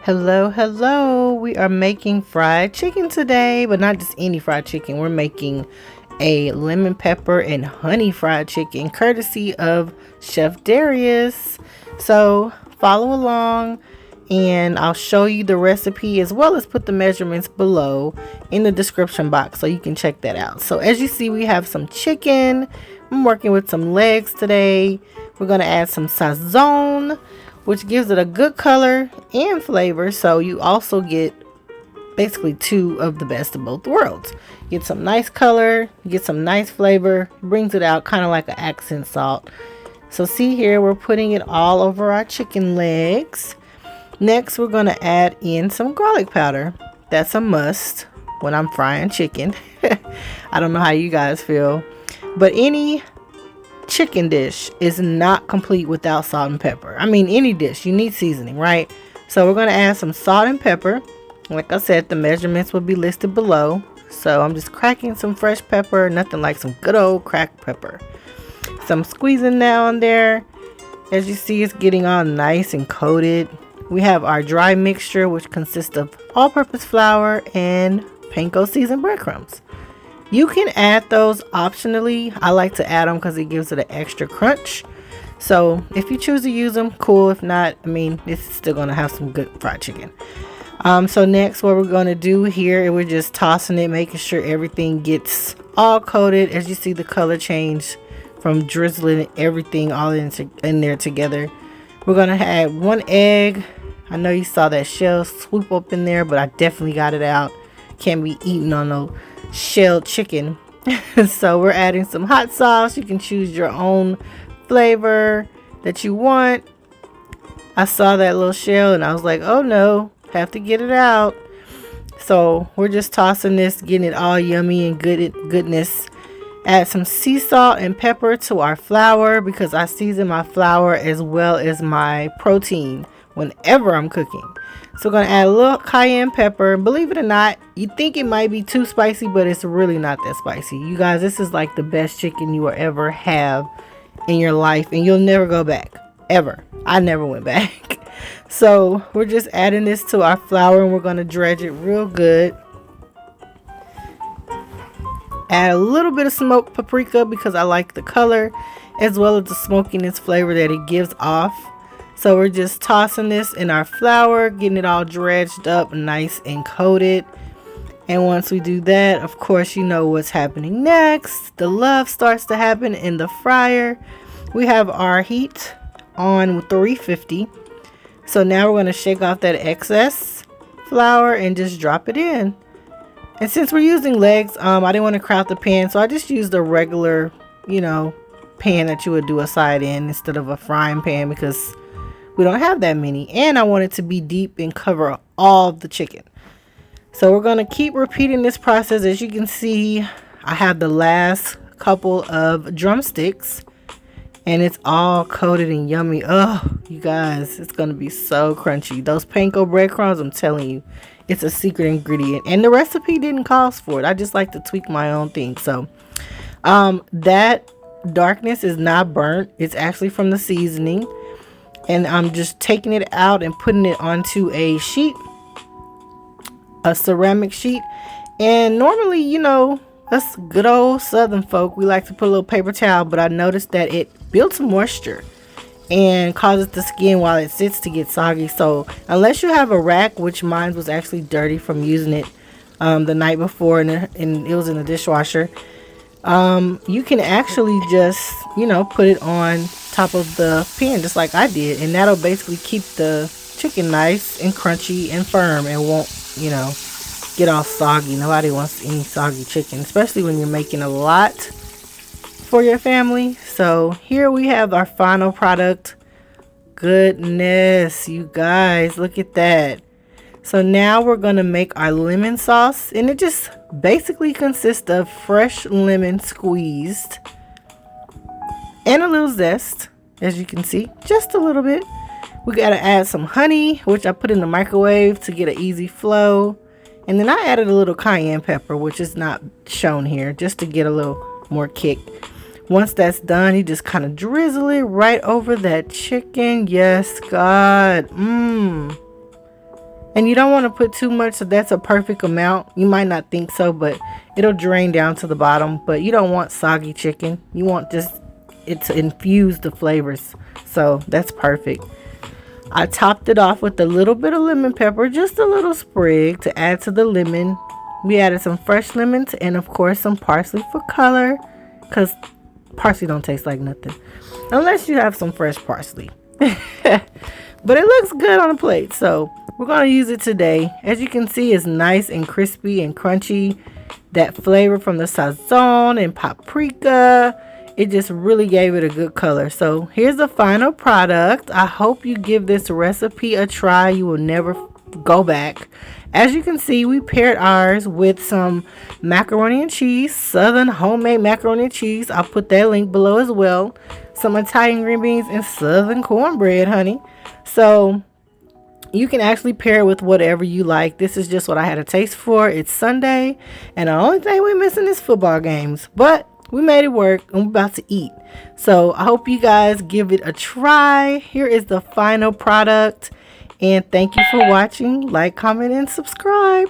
Hello, hello. We are making fried chicken today, but not just any fried chicken. We're making a lemon pepper and honey fried chicken courtesy of Chef Darius. So follow along and I'll show you the recipe as well as put the measurements below in the description box so you can check that out. So as you see, we have some chicken. I'm working with some legs today. We're going to add some Sazon, which gives it a good color and flavor. So you also get basically two of the best of both worlds. Get some nice color, get some nice flavor, brings it out kind of like an accent salt. So see here, we're putting it all over our chicken legs. Next, we're going to add in some garlic powder. That's a must when I'm frying chicken. I don't know how you guys feel, but any chicken dish is not complete without salt and pepper. I mean, any dish, you need seasoning, right? So we're going to add some salt and pepper. Like I said, the measurements will be listed below. So I'm just cracking some fresh pepper, nothing like some good old cracked pepper. So I'm squeezing now on there. As you see, it's getting all nice and coated. We have our dry mixture, which consists of all-purpose flour and panko seasoned breadcrumbs. You can add those optionally. I like to add them because it gives it an extra crunch. So if you choose to use them, cool. If not, I mean, it's still going to have some good fried chicken. So next, what we're going to do here, we're just tossing it, making sure everything gets all coated. As you see, the color change from drizzling everything all in there together. We're going to add 1 egg. I know you saw that shell swoop up in there, but I definitely got it out. Can't be eating on no shelled chicken. So we're adding some hot sauce. You can choose your own flavor that you want. I saw that little shell and I was like, oh no, have to get it out. So we're just tossing this, getting it all yummy and goodness. Add some sea salt and pepper to our flour because I season my flour as well as my protein whenever I'm cooking. So we're going to add a little cayenne pepper. Believe it or not, you think it might be too spicy, but it's really not that spicy. You guys, this is like the best chicken you will ever have in your life, and you'll never go back. Ever. I never went back. So we're just adding this to our flour, and we're going to dredge it real good. Add a little bit of smoked paprika because I like the color, as well as the smokiness flavor that it gives off. So we're just tossing this in our flour, getting it all dredged up nice and coated. And once we do that, of course, you know what's happening next. The love starts to happen in the fryer. We have our heat on 350. So now we're going to shake off that excess flour and just drop it in. And since we're using legs, I didn't want to crowd the pan, so I just used a regular, pan that you would do a side in instead of a frying pan because we don't have that many, and I want it to be deep and cover all the chicken. So we're going to keep repeating this process. As you can see, I have the last couple of drumsticks and it's all coated and yummy. Oh, you guys, it's going to be so crunchy. Those panko breadcrumbs, I'm telling you, it's a secret ingredient, and the recipe didn't cost for it. I just like to tweak my own thing. So that darkness is not burnt. It's actually from the seasoning. And I'm just taking it out and putting it onto a sheet, a ceramic sheet. And normally, us good old Southern folk, we like to put a little paper towel, but I noticed that it builds moisture and causes the skin while it sits to get soggy. So unless you have a rack, which mine was actually dirty from using it the night before and it was in the dishwasher, you can actually just, put it on top of the pan just like I did, and that'll basically keep the chicken nice and crunchy and firm and won't, get all soggy. Nobody wants any soggy chicken, especially when you're making a lot for your family. So here we have our final product. Goodness, you guys, look at that. So now we're going to make our lemon sauce, and it just basically consists of fresh lemon squeezed and a little zest, as you can see, just a little bit. We got to add some honey, which I put in the microwave to get an easy flow. And then I added a little cayenne pepper, which is not shown here, just to get a little more kick. Once that's done, you just kind of drizzle it right over that chicken. Yes, God. And you don't want to put too much, so that's a perfect amount. You might not think so, but it'll drain down to the bottom. But you don't want soggy chicken. You want just it to infuse the flavors. So that's perfect. I topped it off with a little bit of lemon pepper, just a little sprig to add to the lemon. We added some fresh lemons and of course some parsley for color, because parsley don't taste like nothing unless you have some fresh parsley. But it looks good on the plate, so we're going to use it today. As you can see, it's nice and crispy and crunchy. That flavor from the Sazon and Paprika, it just really gave it a good color. So here's the final product. I hope you give this recipe a try. You will never go back. As you can see, we paired ours with some macaroni and cheese, Southern homemade macaroni and cheese. I'll put that link below as well. Some Italian green beans and Southern cornbread, honey. So you can actually pair it with whatever you like. This is just what I had a taste for. It's Sunday, and the only thing we're missing is football games. But we made it work, and we're about to eat. So I hope you guys give it a try. Here is the final product. And thank you for watching. Like, comment, and subscribe.